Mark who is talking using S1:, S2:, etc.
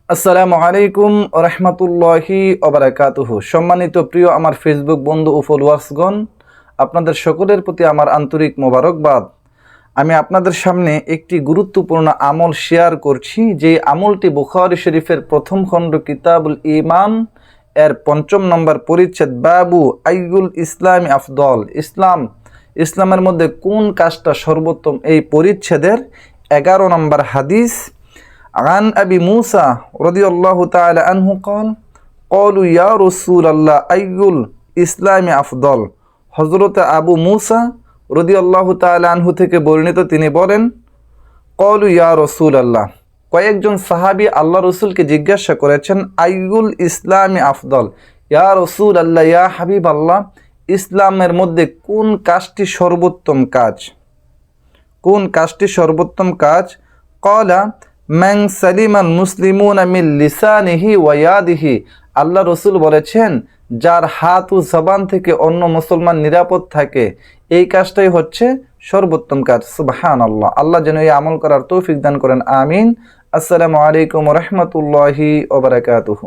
S1: আসসালামু আলাইকুম রহমতুল্লাহি ওবারাকাতুহু। সম্মানিত প্রিয় আমার ফেসবুক বন্ধু ও ফলোয়ার্সগণ, আপনাদের সকলের প্রতি আমার আন্তরিক মোবারকবাদ। আমি আপনাদের সামনে একটি গুরুত্বপূর্ণ আমল শেয়ার করছি, যে আমলটি বুখারী শরীফের প্রথম খণ্ড কিতাবুল ঈমান এর ৫ম নম্বর পরিচ্ছেদ বাবু আইয়ুল ইসলামি আফদল, ইসলামের মধ্যে কোন কাজটা সর্বোত্তম, এই পরিচ্ছেদের ১১ নম্বর হাদিস। عن أبي موسى رضي الله تعالى عنه قال قالوا يا رسول الله أي الإسلام أفضل। হযরত আবু মুসা রাদিয়াল্লাহু তাআলা আনহু থেকে বর্ণিত, তিনি বলেন ক্বালু ইয়া রাসূলুল্লাহ, কয়েকজন সাহাবী আল্লাহ রাসূলকে জিজ্ঞাসা করেছেন আইয়ুল ইসলামি আফদল, ইয়া রাসূলুল্লাহ, ইয়া হাবিবাল্লাহ, ইসলামের মধ্যে কোন কাজটি সর্বোত্তম কাজ, কোন কাজটি সর্বোত্তম কাজ? ক্বালা মান সালিমাল মুসলিমুনা মিন লিসানিহি ওয়া ইয়াদিহি, আল্লাহ রসুল বলেছেন যার হাত ও জবান থেকে অন্য মুসলমান নিরাপদ থাকে, এই কাজটাই হচ্ছে সর্বোত্তম কাজ। সুবহানাল্লাহ। আল্লাহ যেন এই আমল করার তৌফিক দান করেন, আমিন। আসসালামু আলাইকুম ওয়া রাহমাতুল্লাহি ওয়া বারাকাতুহু।